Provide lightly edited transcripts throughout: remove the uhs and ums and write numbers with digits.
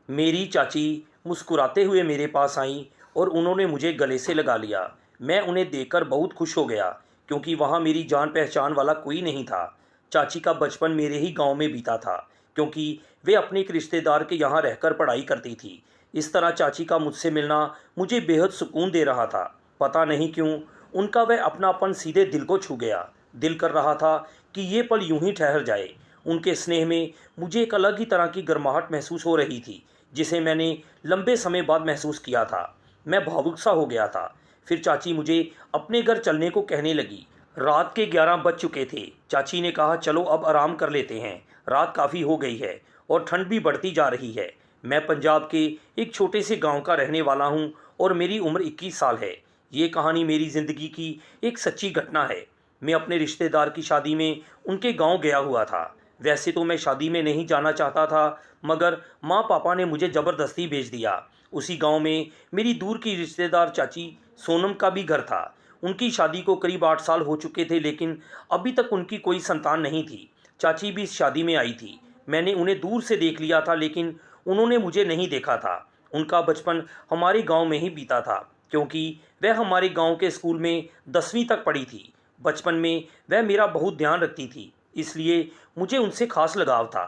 मेरी चाची मुस्कुराते हुए मेरे पास आईं और उन्होंने मुझे गले से लगा लिया। मैं उन्हें देखकर बहुत खुश हो गया क्योंकि वहाँ मेरी जान पहचान वाला कोई नहीं था। चाची का बचपन मेरे ही गांव में बीता था क्योंकि वे अपने एक रिश्तेदार के यहाँ रहकर पढ़ाई करती थी। इस तरह चाची का मुझसे मिलना मुझे बेहद सुकून दे रहा था। पता नहीं क्यों उनका वह अपनापन सीधे दिल को छू गया। दिल कर रहा था कि ये पल यूं ही ठहर जाए। उनके स्नेह में मुझे एक अलग ही तरह की गर्माहट महसूस हो रही थी जिसे मैंने लंबे समय बाद महसूस किया था। मैं भावुक सा हो गया था। फिर चाची मुझे अपने घर चलने को कहने लगी। रात के 11 बज चुके थे। चाची ने कहा, चलो अब आराम कर लेते हैं, रात काफ़ी हो गई है और ठंड भी बढ़ती जा रही है। मैं पंजाब के एक छोटे से गांव का रहने वाला हूं और मेरी उम्र 21 साल है। ये कहानी मेरी ज़िंदगी की एक सच्ची घटना है। मैं अपने रिश्तेदार की शादी में उनके गांव गया हुआ था। वैसे तो मैं शादी में नहीं जाना चाहता था, मगर माँ पापा ने मुझे ज़बरदस्ती भेज दिया। उसी गांव में मेरी दूर की रिश्तेदार चाची सोनम का भी घर था। उनकी शादी को करीब 8 साल हो चुके थे, लेकिन अभी तक उनकी कोई संतान नहीं थी। चाची भी इस शादी में आई थी। मैंने उन्हें दूर से देख लिया था, लेकिन उन्होंने मुझे नहीं देखा था। उनका बचपन हमारे गांव में ही बीता था क्योंकि वह हमारे गांव के स्कूल में 10वीं तक पढ़ी थी। बचपन में वह मेरा बहुत ध्यान रखती थी, इसलिए मुझे उनसे खास लगाव था।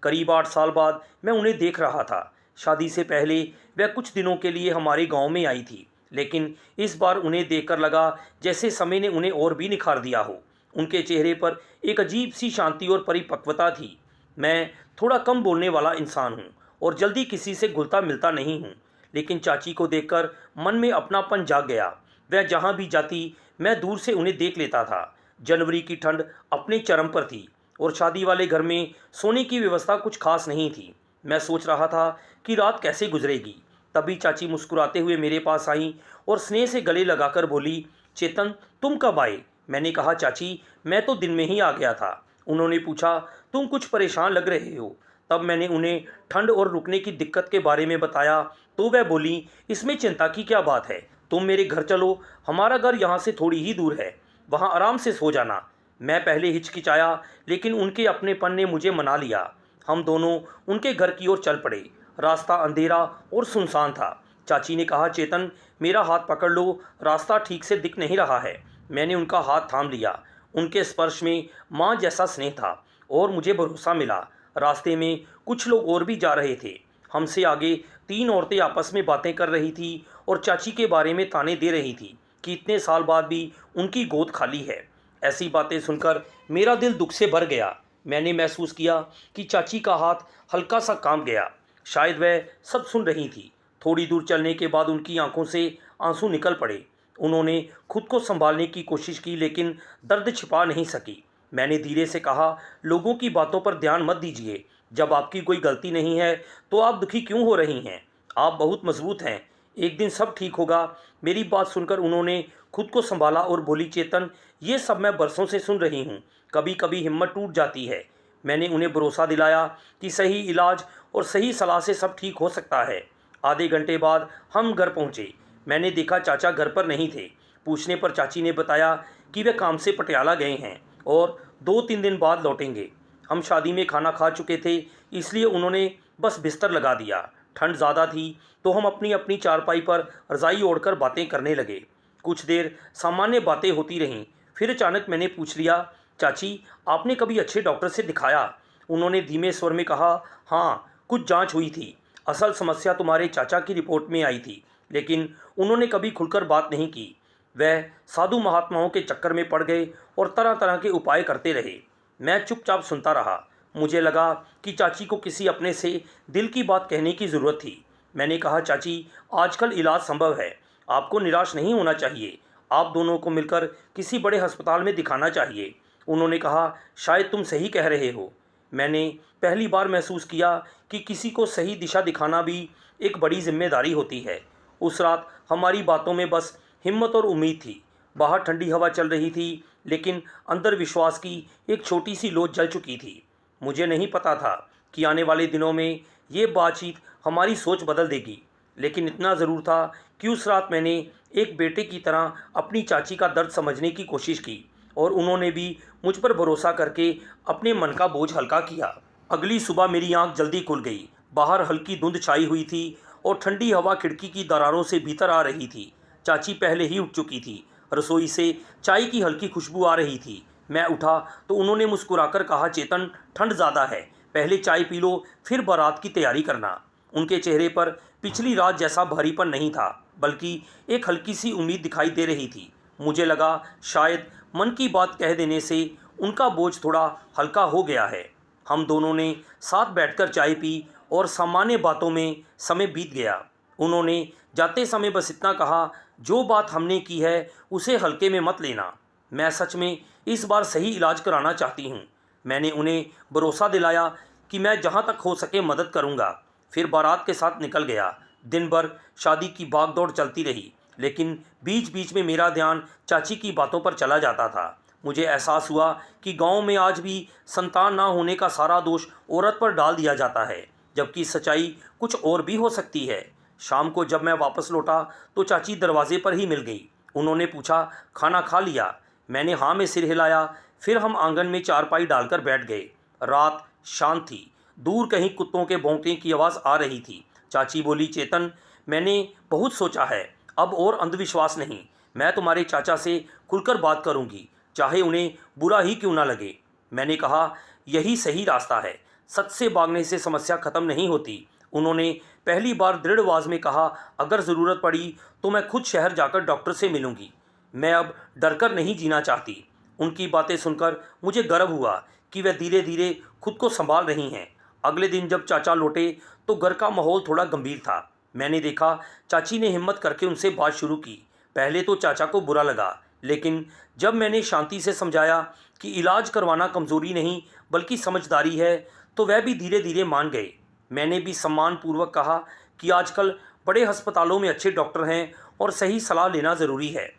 करीब 8 साल बाद मैं उन्हें देख रहा था। शादी से पहले वह कुछ दिनों के लिए हमारे गांव में आई थी, लेकिन इस बार उन्हें देखकर लगा जैसे समय ने उन्हें और भी निखार दिया हो। उनके चेहरे पर एक अजीब सी शांति और परिपक्वता थी। मैं थोड़ा कम बोलने वाला इंसान हूँ और जल्दी किसी से घुलता मिलता नहीं हूँ, लेकिन चाची को देखकर मन में अपनापन जाग गया। वह जहाँ भी जाती मैं दूर से उन्हें देख लेता था। जनवरी की ठंड अपने चरम पर थी और शादी वाले घर में सोने की व्यवस्था कुछ खास नहीं थी। मैं सोच रहा था कि रात कैसे गुजरेगी। तभी चाची मुस्कुराते हुए मेरे पास आई और स्नेह से गले लगाकर बोली, चेतन, तुम कब आए? मैंने कहा, चाची मैं तो दिन में ही आ गया था। उन्होंने पूछा, तुम कुछ परेशान लग रहे हो। तब मैंने उन्हें ठंड और रुकने की दिक्कत के बारे में बताया तो वह बोली, इसमें चिंता की क्या बात है, तुम मेरे घर चलो, हमारा घर यहाँ से थोड़ी ही दूर है, वहाँ आराम से सो जाना। मैं पहले हिचकिचाया, लेकिन उनके अपनेपन ने मुझे मना लिया। हम दोनों उनके घर की ओर चल पड़े। रास्ता अंधेरा और सुनसान था। चाची ने कहा, चेतन मेरा हाथ पकड़ लो, रास्ता ठीक से दिख नहीं रहा है। मैंने उनका हाथ थाम लिया। उनके स्पर्श में माँ जैसा स्नेह था और मुझे भरोसा मिला। रास्ते में कुछ लोग और भी जा रहे थे। हमसे आगे 3 औरतें आपस में बातें कर रही थी और चाची के बारे में ताने दे रही थी कि इतने साल बाद भी उनकी गोद खाली है। ऐसी बातें सुनकर मेरा दिल दुख से भर गया। मैंने महसूस किया कि चाची का हाथ हल्का सा कांप गया। शायद वह सब सुन रही थी। थोड़ी दूर चलने के बाद उनकी आंखों से आंसू निकल पड़े। उन्होंने खुद को संभालने की कोशिश की, लेकिन दर्द छिपा नहीं सकी। मैंने धीरे से कहा, लोगों की बातों पर ध्यान मत दीजिए। जब आपकी कोई गलती नहीं है तो आप दुखी क्यों हो रही हैं? आप बहुत मजबूत हैं, एक दिन सब ठीक होगा। मेरी बात सुनकर उन्होंने खुद को संभाला और बोली, चेतन ये सब मैं बरसों से सुन रही हूँ, कभी कभी हिम्मत टूट जाती है। मैंने उन्हें भरोसा दिलाया कि सही इलाज और सही सलाह से सब ठीक हो सकता है। आधे घंटे बाद हम घर पहुँचे। मैंने देखा चाचा घर पर नहीं थे। पूछने पर चाची ने बताया कि वे काम से पटियाला गए हैं और 2-3 दिन बाद लौटेंगे। हम शादी में खाना खा चुके थे, इसलिए उन्होंने बस बिस्तर लगा दिया। ठंड ज़्यादा थी तो हम अपनी अपनी चारपाई पर रज़ाई ओढ़कर बातें करने लगे। कुछ देर सामान्य बातें होती रहीं। फिर अचानक मैंने पूछ लिया, चाची आपने कभी अच्छे डॉक्टर से दिखाया? उन्होंने धीमे स्वर में कहा, हाँ कुछ जांच हुई थी। असल समस्या तुम्हारे चाचा की रिपोर्ट में आई थी, लेकिन उन्होंने कभी खुलकर बात नहीं की। वह साधु महात्माओं के चक्कर में पड़ गए और तरह तरह के उपाय करते रहे। मैं चुपचाप सुनता रहा। मुझे लगा कि चाची को किसी अपने से दिल की बात कहने की ज़रूरत थी। मैंने कहा, चाची आजकल इलाज संभव है, आपको निराश नहीं होना चाहिए। आप दोनों को मिलकर किसी बड़े अस्पताल में दिखाना चाहिए। उन्होंने कहा, शायद तुम सही कह रहे हो। मैंने पहली बार महसूस किया कि किसी को सही दिशा दिखाना भी एक बड़ी जिम्मेदारी होती है। उस रात हमारी बातों में बस हिम्मत और उम्मीद थी। बाहर ठंडी हवा चल रही थी, लेकिन अंदर विश्वास की एक छोटी सी लोथ जल चुकी थी। मुझे नहीं पता था कि आने वाले दिनों में ये बातचीत हमारी सोच बदल देगी, लेकिन इतना ज़रूर था कि उस रात मैंने एक बेटे की तरह अपनी चाची का दर्द समझने की कोशिश की और उन्होंने भी मुझ पर भरोसा करके अपने मन का बोझ हल्का किया। अगली सुबह मेरी आंख जल्दी खुल गई। बाहर हल्की धुंध छाई हुई थी और ठंडी हवा खिड़की की दरारों से भीतर आ रही थी। चाची पहले ही उठ चुकी थी। रसोई से चाय की हल्की खुशबू आ रही थी। मैं उठा तो उन्होंने मुस्कुराकर कहा, चेतन, ठंड ज़्यादा है, पहले चाय पी लो, फिर बारात की तैयारी करना। उनके चेहरे पर पिछली रात जैसा भारीपन नहीं था, बल्कि एक हल्की सी उम्मीद दिखाई दे रही थी। मुझे लगा शायद मन की बात कह देने से उनका बोझ थोड़ा हल्का हो गया है। हम दोनों ने साथ बैठकर चाय पी और सामान्य बातों में समय बीत गया। उन्होंने जाते समय बस इतना कहा, जो बात हमने की है उसे हल्के में मत लेना। मैं सच में इस बार सही इलाज कराना चाहती हूँ। मैंने उन्हें भरोसा दिलाया कि मैं जहाँ तक हो सके मदद करूँगा। फिर बारात के साथ निकल गया। दिन भर शादी की भागदौड़ चलती रही, लेकिन बीच बीच में मेरा ध्यान चाची की बातों पर चला जाता था। मुझे एहसास हुआ कि गांव में आज भी संतान ना होने का सारा दोष औरत पर डाल दिया जाता है, जबकि सच्चाई कुछ और भी हो सकती है। शाम को जब मैं वापस लौटा तो चाची दरवाजे पर ही मिल गई। उन्होंने पूछा, खाना खा लिया? मैंने हाँ में सिर हिलाया। फिर हम आंगन में चारपाई डालकर बैठ गए। रात शांत थी। दूर कहीं कुत्तों के भौंकने की आवाज़ आ रही थी। चाची बोली, चेतन, मैंने बहुत सोचा है, अब और अंधविश्वास नहीं। मैं तुम्हारे चाचा से खुलकर बात करूंगी, चाहे उन्हें बुरा ही क्यों ना लगे। मैंने कहा, यही सही रास्ता है। सच से भागने से समस्या खत्म नहीं होती। उन्होंने पहली बार दृढ़ आवाज में कहा, अगर ज़रूरत पड़ी तो मैं खुद शहर जाकर डॉक्टर से मिलूंगी। मैं अब डरकर नहीं जीना चाहती। उनकी बातें सुनकर मुझे गर्व हुआ कि वे धीरे धीरे खुद को संभाल रही हैं। अगले दिन जब चाचा लौटे तो घर का माहौल थोड़ा गंभीर था। मैंने देखा चाची ने हिम्मत करके उनसे बात शुरू की। पहले तो चाचा को बुरा लगा, लेकिन जब मैंने शांति से समझाया कि इलाज करवाना कमज़ोरी नहीं बल्कि समझदारी है, तो वह भी धीरे धीरे मान गए। मैंने भी सम्मानपूर्वक कहा कि आजकल बड़े अस्पतालों में अच्छे डॉक्टर हैं और सही सलाह लेना ज़रूरी है।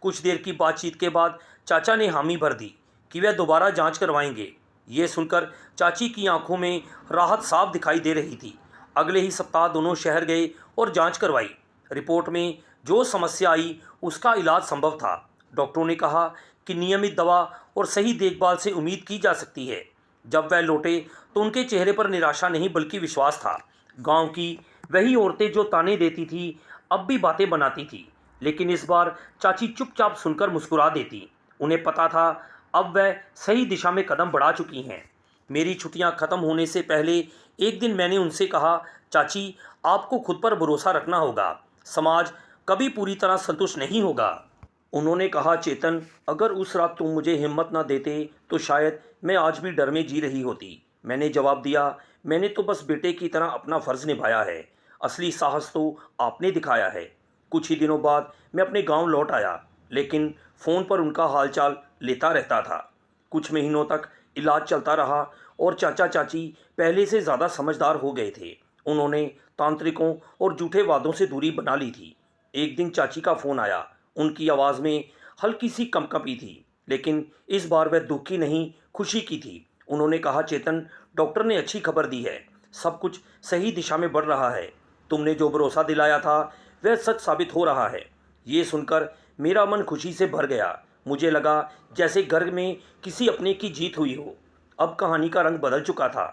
कुछ देर की बातचीत के बाद चाचा ने हामी भर दी कि वह दोबारा जांच करवाएंगे। ये सुनकर चाची की आंखों में राहत साफ दिखाई दे रही थी। अगले ही सप्ताह दोनों शहर गए और जांच करवाई। रिपोर्ट में जो समस्या आई उसका इलाज संभव था। डॉक्टरों ने कहा कि नियमित दवा और सही देखभाल से उम्मीद की जा सकती है। जब वह लौटे तो उनके चेहरे पर निराशा नहीं बल्कि विश्वास था। गांव की वही औरतें जो ताने देती थी अब भी बातें बनाती थी, लेकिन इस बार चाची चुपचाप सुनकर मुस्कुरा देती। उन्हें पता था अब वह सही दिशा में कदम बढ़ा चुकी हैं। मेरी छुट्टियां खत्म होने से पहले एक दिन मैंने उनसे कहा, चाची, आपको खुद पर भरोसा रखना होगा। समाज कभी पूरी तरह संतुष्ट नहीं होगा। उन्होंने कहा, चेतन, अगर उस रात तुम मुझे हिम्मत ना देते तो शायद मैं आज भी डर में जी रही होती। मैंने जवाब दिया, मैंने तो बस बेटे की तरह अपना फ़र्ज़ निभाया है। असली साहस तो आपने दिखाया है। कुछ ही दिनों बाद मैं अपने गांव लौट आया, लेकिन फ़ोन पर उनका हालचाल लेता रहता था। कुछ महीनों तक इलाज चलता रहा और चाचा चाची पहले से ज़्यादा समझदार हो गए थे। उन्होंने तांत्रिकों और झूठे वादों से दूरी बना ली थी। एक दिन चाची का फ़ोन आया। उनकी आवाज़ में हल्की सी कंपकपी थी, लेकिन इस बार वह दुखी नहीं, खुशी की थी। उन्होंने कहा, चेतन, डॉक्टर ने अच्छी खबर दी है। सब कुछ सही दिशा में बढ़ रहा है। तुमने जो भरोसा दिलाया था वह सच साबित हो रहा है। ये सुनकर मेरा मन खुशी से भर गया। मुझे लगा जैसे घर में किसी अपने की जीत हुई हो। अब कहानी का रंग बदल चुका था।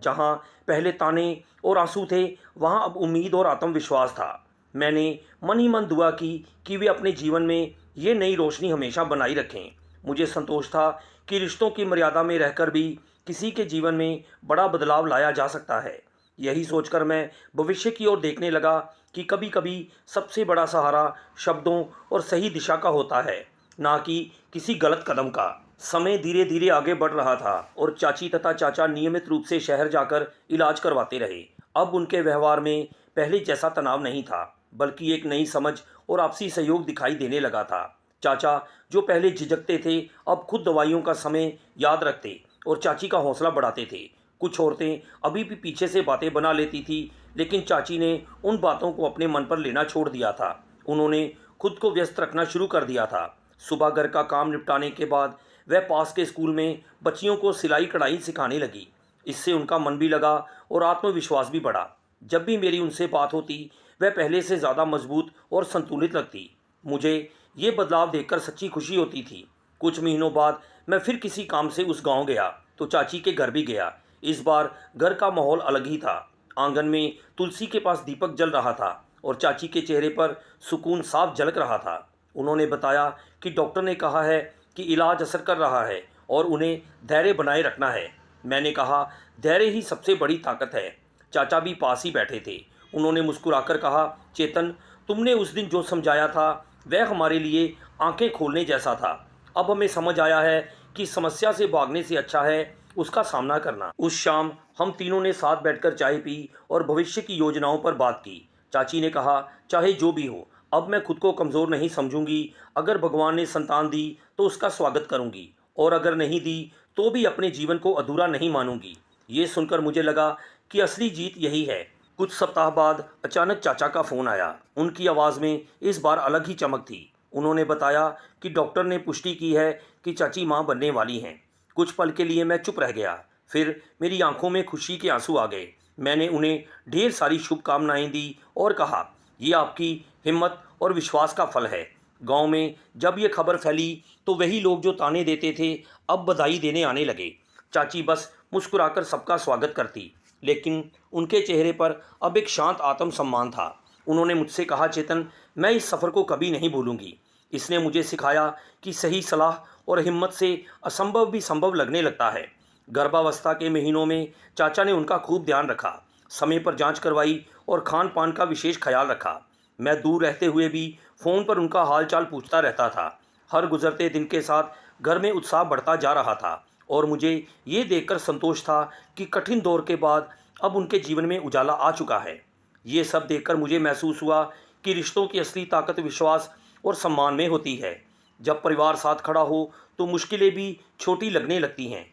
जहाँ पहले ताने और आंसू थे, वहाँ अब उम्मीद और आत्मविश्वास था। मैंने मन ही मन दुआ की कि वे अपने जीवन में ये नई रोशनी हमेशा बनाई रखें। मुझे संतोष था कि रिश्तों की मर्यादा में रहकर भी किसी के जीवन में बड़ा बदलाव लाया जा सकता है। यही सोचकर मैं भविष्य की ओर देखने लगा कि कभी कभी सबसे बड़ा सहारा शब्दों और सही दिशा का होता है, ना कि किसी गलत कदम का। समय धीरे धीरे आगे बढ़ रहा था और चाची तथा चाचा नियमित रूप से शहर जाकर इलाज करवाते रहे। अब उनके व्यवहार में पहले जैसा तनाव नहीं था, बल्कि एक नई समझ और आपसी सहयोग दिखाई देने लगा था। चाचा, जो पहले झिझकते थे, अब खुद दवाइयों का समय याद रखते और चाची का हौसला बढ़ाते थे। कुछ औरतें अभी भी पीछे से बातें बना लेती थी, लेकिन चाची ने उन बातों को अपने मन पर लेना छोड़ दिया था। उन्होंने खुद को व्यस्त रखना शुरू कर दिया था। सुबह घर का काम निपटाने के बाद वह पास के स्कूल में बच्चियों को सिलाई कढ़ाई सिखाने लगी। इससे उनका मन भी लगा और आत्मविश्वास भी बढ़ा। जब भी मेरी उनसे बात होती, वह पहले से ज़्यादा मजबूत और संतुलित लगती। मुझे ये बदलाव देखकर सच्ची खुशी होती थी। कुछ महीनों बाद मैं फिर किसी काम से उस गांव गया तो चाची के घर भी गया। इस बार घर का माहौल अलग ही था। आंगन में तुलसी के पास दीपक जल रहा था और चाची के चेहरे पर सुकून साफ झलक रहा था। उन्होंने बताया कि डॉक्टर ने कहा है कि इलाज असर कर रहा है और उन्हें धैर्य बनाए रखना है। मैंने कहा, धैर्य ही सबसे बड़ी ताकत है। चाचा भी पास ही बैठे थे। उन्होंने मुस्कुराकर कहा, चेतन, तुमने उस दिन जो समझाया था वह हमारे लिए आंखें खोलने जैसा था। अब हमें समझ आया है कि समस्या से भागने से अच्छा है उसका सामना करना। उस शाम हम तीनों ने साथ बैठकर चाय पी और भविष्य की योजनाओं पर बात की। चाची ने कहा, चाहे जो भी हो, अब मैं खुद को कमज़ोर नहीं समझूंगी। अगर भगवान ने संतान दी तो उसका स्वागत करूंगी और अगर नहीं दी तो भी अपने जीवन को अधूरा नहीं मानूंगी। ये सुनकर मुझे लगा कि असली जीत यही है। कुछ सप्ताह बाद अचानक चाचा का फ़ोन आया। उनकी आवाज़ में इस बार अलग ही चमक थी। उन्होंने बताया कि डॉक्टर ने पुष्टि की है कि चाची माँ बनने वाली हैं। कुछ पल के लिए मैं चुप रह गया, फिर मेरी आंखों में खुशी के आंसू आ गए। मैंने उन्हें ढेर सारी शुभकामनाएं दी और कहा, ये आपकी हिम्मत और विश्वास का फल है। गांव में जब ये खबर फैली तो वही लोग जो ताने देते थे अब बधाई देने आने लगे। चाची बस मुस्कुराकर सबका स्वागत करती, लेकिन उनके चेहरे पर अब एक शांत आत्मसम्मान था। उन्होंने मुझसे कहा, चेतन, मैं इस सफ़र को कभी नहीं भूलूंगी। इसने मुझे सिखाया कि सही सलाह और हिम्मत से असंभव भी संभव लगने लगता है। गर्भावस्था के महीनों में चाचा ने उनका खूब ध्यान रखा, समय पर जांच करवाई और खान पान का विशेष ख्याल रखा। मैं दूर रहते हुए भी फ़ोन पर उनका हालचाल पूछता रहता था। हर गुजरते दिन के साथ घर में उत्साह बढ़ता जा रहा था और मुझे ये देखकर संतोष था कि कठिन दौर के बाद अब उनके जीवन में उजाला आ चुका है। ये सब देखकर मुझे महसूस हुआ कि रिश्तों की असली ताकत विश्वास और सम्मान में होती है। जब परिवार साथ खड़ा हो तो मुश्किलें भी छोटी लगने लगती हैं।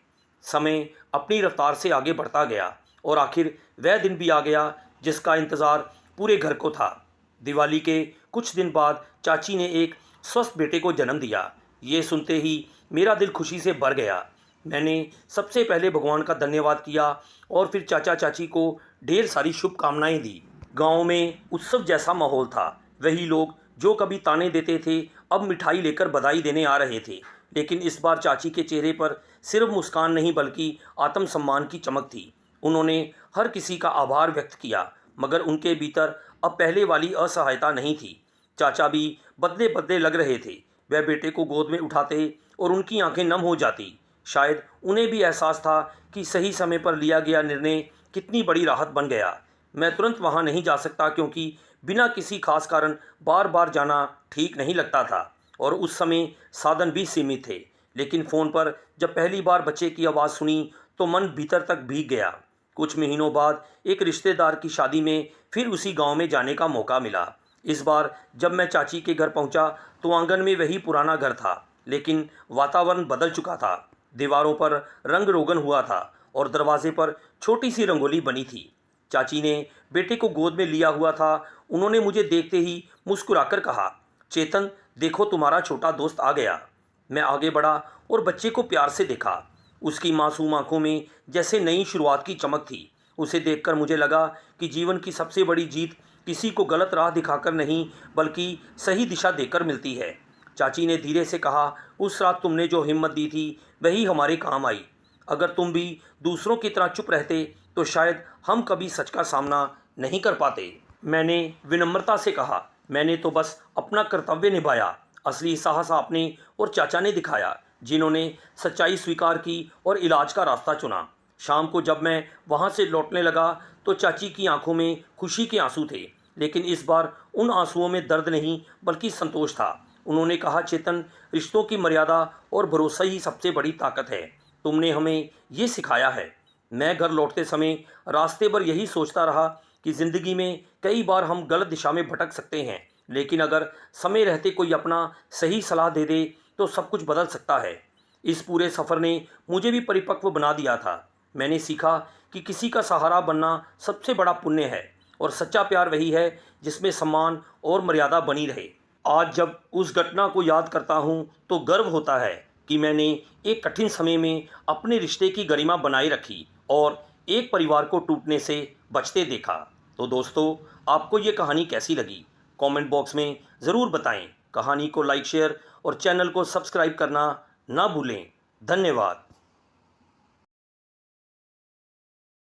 समय अपनी रफ्तार से आगे बढ़ता गया और आखिर वह दिन भी आ गया जिसका इंतज़ार पूरे घर को था। दिवाली के कुछ दिन बाद चाची ने एक स्वस्थ बेटे को जन्म दिया। ये सुनते ही मेरा दिल खुशी से भर गया। मैंने सबसे पहले भगवान का धन्यवाद किया और फिर चाचा चाची को ढेर सारी शुभकामनाएं दी। गांव में उत्सव जैसा माहौल था। वही लोग जो कभी ताने देते थे अब मिठाई लेकर बधाई देने आ रहे थे। लेकिन इस बार चाची के चेहरे पर सिर्फ मुस्कान नहीं बल्कि आत्मसम्मान की चमक थी। उन्होंने हर किसी का आभार व्यक्त किया, मगर उनके भीतर अब पहले वाली असहायता नहीं थी। चाचा भी बदले बदले लग रहे थे। वह बेटे को गोद में उठाते और उनकी आंखें नम हो जाती। शायद उन्हें भी एहसास था कि सही समय पर लिया गया निर्णय कितनी बड़ी राहत बन गया। मैं तुरंत वहां नहीं जा सकता क्योंकि बिना किसी खास कारण बार बार जाना ठीक नहीं लगता था और उस समय साधन भी सीमित थे। लेकिन फ़ोन पर जब पहली बार बच्चे की आवाज़ सुनी तो मन भीतर तक भीग गया। कुछ महीनों बाद एक रिश्तेदार की शादी में फिर उसी गांव में जाने का मौका मिला। इस बार जब मैं चाची के घर पहुंचा तो आंगन में वही पुराना घर था, लेकिन वातावरण बदल चुका था। दीवारों पर रंग रोगन हुआ था और दरवाजे पर छोटी सी रंगोली बनी थी। चाची ने बेटे को गोद में लिया हुआ था। उन्होंने मुझे देखते ही मुस्कुराकर कहा, चेतन, देखो तुम्हारा छोटा दोस्त आ गया। मैं आगे बढ़ा और बच्चे को प्यार से देखा। उसकी मासूम आंखों में जैसे नई शुरुआत की चमक थी। उसे देखकर मुझे लगा कि जीवन की सबसे बड़ी जीत किसी को गलत राह दिखाकर नहीं बल्कि सही दिशा देकर मिलती है। चाची ने धीरे से कहा, उस रात तुमने जो हिम्मत दी थी वही हमारे काम आई। अगर तुम भी दूसरों की तरह चुप रहते तो शायद हम कभी सच का सामना नहीं कर पाते। मैंने विनम्रता से कहा, मैंने तो बस अपना कर्तव्य निभाया। असली साहस आपने और चाचा ने दिखाया, जिन्होंने सच्चाई स्वीकार की और इलाज का रास्ता चुना। शाम को जब मैं वहाँ से लौटने लगा तो चाची की आंखों में खुशी के आंसू थे, लेकिन इस बार उन आंसुओं में दर्द नहीं बल्कि संतोष था। उन्होंने कहा, चेतन, रिश्तों की मर्यादा और भरोसा ही सबसे बड़ी ताकत है। तुमने हमें ये सिखाया है। मैं घर लौटते समय रास्ते पर यही सोचता रहा कि ज़िंदगी में कई बार हम गलत दिशा में भटक सकते हैं, लेकिन अगर समय रहते कोई अपना सही सलाह दे दे तो सब कुछ बदल सकता है। इस पूरे सफ़र ने मुझे भी परिपक्व बना दिया था। मैंने सीखा कि किसी का सहारा बनना सबसे बड़ा पुण्य है और सच्चा प्यार वही है जिसमें सम्मान और मर्यादा बनी रहे। आज जब उस घटना को याद करता हूँ तो गर्व होता है कि मैंने एक कठिन समय में अपने रिश्ते की गरिमा बनाए रखी और एक परिवार को टूटने से बचते देखा। तो दोस्तों, आपको ये कहानी कैसी लगी? कमेंट बॉक्स में ज़रूर बताएं। कहानी को लाइक, शेयर और चैनल को सब्सक्राइब करना ना भूलें। धन्यवाद।